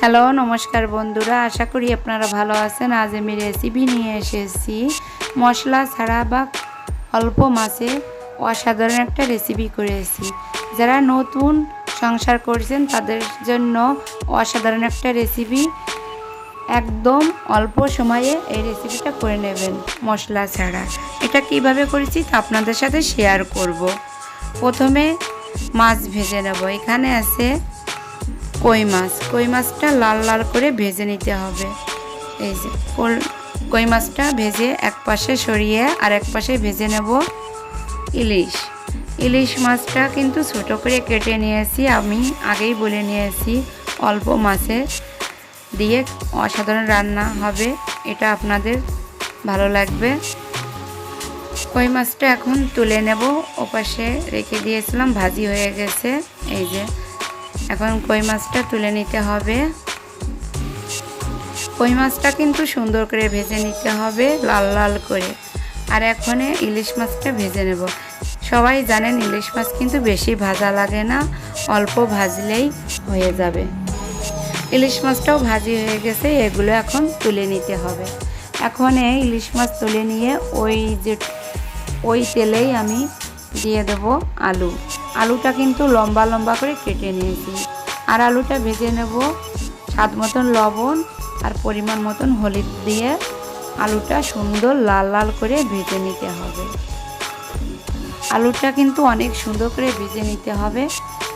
Hello নমস্কার বন্ধুরা, আশা করি আপনারা ভালো আছেন। আজ আমি রেসিপি নিয়ে এসেছি মশলা ছাড়া বা অল্প মাছে অসাধারণ একটা রেসিপি করেছি। যারা নতুন সংসার করছেন তাদের জন্য অসাধারণ একটা রেসিপি। একদম অল্প সময়ে এই রেসিপিটা করে নেবেন মশলা ছাড়া। এটা কিভাবে করেছি তা আপনাদের সাথে শেয়ার করব। প্রথমে মাছ ভেজে নেব। এখানে আছে কই মাছটা লাল লাল করে ভেজে নিতে হবে। এই যে কই মাছটা ভেজে এক পাশে সরিয়ে আর এক পাশে ভেজে নেব ইলিশ মাছটা কিন্তু ছোট করে কেটে নিয়েছি। আমি আগেই বলে নিয়েছি অল্প মাছে দিয়ে অসাধারণ রান্না হবে, এটা আপনাদের ভালো লাগবে। কই মাছটা এখন তুলে নেব, ওপাশে রেখে দিয়েছিলাম, ভাজি হয়ে গেছে। এই যে এখন কই মাছটা তুলে নিতে হবে। কই মাছটা কিন্তু সুন্দর করে ভেজে নিতে হবে, লাল লাল করে। আর এখন ইলিশ মাছটা ভেজে নেব। সবাই জানেন ইলিশ মাছ কিন্তু বেশি ভাজা লাগে না, অল্প ভাজলেই হয়ে যাবে। ইলিশ মাছটাও ভাজি হয়ে গেছে, এগুলো এখন তুলে নিতে হবে। এখন ইলিশ মাছ তুলে নিয়ে ওই তেলেই আমি দিয়ে দেব আলুটা কিন্তু লম্বা লম্বা করে কেটে নিয়েছি। আর আলুটা ভেজে নেব। স্বাদ মতন লবণ আর পরিমাণ মতন হলুদ দিয়ে আলুটা সুন্দর লাল লাল করে ভেজে নিতে হবে। আলুটা কিন্তু অনেক সুন্দর করে ভেজে নিতে হবে।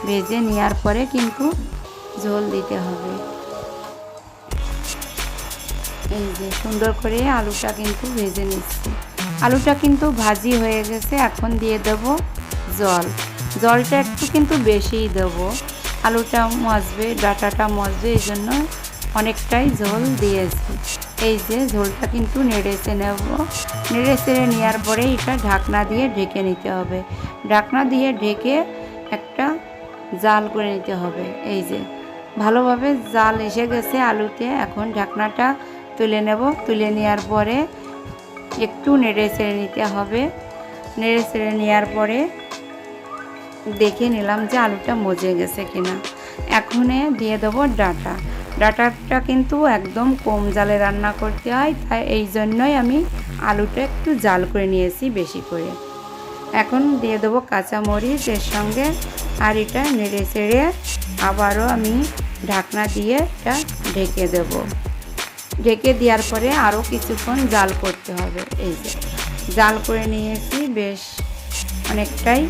ভেজে নেওয়ার পরে কিন্তু ঝোল দিতে হবে। এই যে সুন্দর করে আলুটা কিন্তু ভেজে নিচ্ছি। আলুটা কিন্তু ভাজি হয়ে গেছে। এখন দিয়ে দেব জলটা একটু কিন্তু বেশিই দেব। আলুটা মজবে, ডাঁটাটা মজবে, এই জন্য অনেকটাই ঝোল দিয়েছি। এই যে ঝোলটা কিন্তু নেড়ে চেড়ে নেওয়ার পরে এটা ঢাকনা দিয়ে ঢেকে নিতে হবে। ঢাকনা দিয়ে ঢেকে একটা জাল করে নিতে হবে। এই যে ভালোভাবে জাল এসে গেছে আলুতে। এখন ঢাকনাটা তুলে নেব। তুলে নেওয়ার পরে একটু নেড়ে চেড়ে নিতে হবে। নেড়ে চেড়ে নেওয়ার পরে দেখে নিলাম যে আলুটা মজে গেছে কিনা। এখন দিয়ে দেবো ডাঁটাটা কিন্তু একদম কম জালে রান্না করতে হয়, তাই এই জন্যই আমি আলুটা একটু জাল করে নিয়েছি বেশি করে। এখন দিয়ে দেবো কাঁচামরিচ এর সঙ্গে। আর এটা নেড়ে চেড়ে আবারও আমি ঢাকনা দিয়ে এটা ঢেকে দেব। ঢেকে দেওয়ার পরে আরও কিছুক্ষণ জাল করতে হবে। এই যে জাল করে নিয়েছি, বেশ অনেকটাই।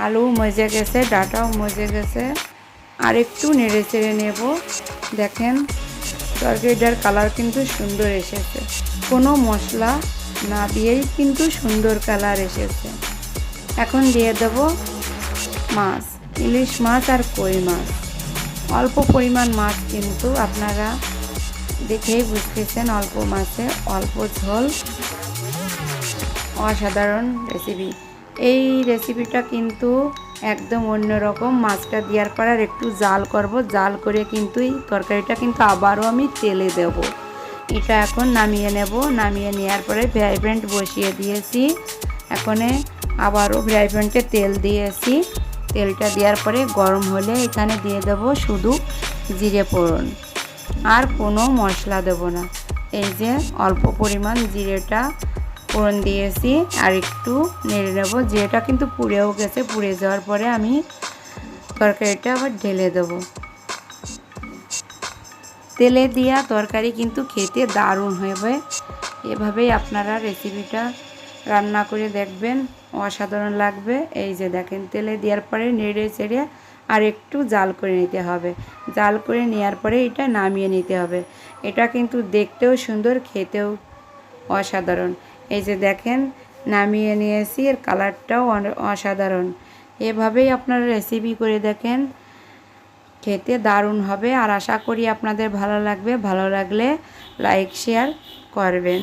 আলু মজে গেছে, ডাঁটাও মজে গেছে। আর একটু নেড়ে চেড়ে নেব। দেখেন তরকারিটার কালার কিন্তু সুন্দর এসেছে, কোনো মশলা না দিয়েই কিন্তু সুন্দর কালার এসেছে। এখন দিয়ে দেব মাছ, ইলিশ মাছ আর কই মাছ। অল্প পরিমাণ মাছ, কিন্তু আপনারা দেখেই বুঝতেছেন অল্প মাছে অল্প ঝোল, অসাধারণ রেসিপি। এই রেসিপিটা কিন্তু একদম অন্যরকম। মাছটা দেওয়ার পর আর একটু জাল করব। জাল করে কিন্তু এই তরকারিটা কিন্তু আবারও আমি তেলে দেব। এটা এখন নামিয়ে নেব। নামিয়ে নেওয়ার পরে ফ্রাই প্যান বসিয়ে দিয়েছি। এখন আবারও ফ্রাই প্যানটে তেল দিয়েছি। তেলটা দেওয়ার পরে গরম হলে এখানে দিয়ে দেব শুধু জিরে ফোড়ন, আর কোনো মশলা দেব না। এই যে অল্প পরিমাণ জিরেটা ফোড়ন দিয়েছি, আর একটু নেড়ে নেব। জিরেটা কিন্তু পুড়েও গেছে। পুড়ে যাওয়ার পরে আমি তরকারিটা আবার ঢেলে দেব। তেলে দেওয়া তরকারি কিন্তু খেতে দারুণ হবে। এভাবেই আপনারা রেসিপিটা রান্না করে দেখবেন, অসাধারণ লাগবে। এই যে দেখেন তেলে দেওয়ার পরে নেড়ে চেড়ে আর একটু জাল করে নিতে হবে। জাল করে নেওয়ার পরে এটা নামিয়ে নিতে হবে। এটা কিন্তু দেখতেও সুন্দর, খেতেও অসাধারণ। এই যে দেখেন নামিয়ে নিয়েছি, এর কালারটাও অসাধারণ। এভাবেই আপনারা রেসিপি করে দেখেন, খেতে দারুণ হবে। আর আশা করি আপনাদের ভালো লাগবে। ভালো লাগলে লাইক শেয়ার করবেন।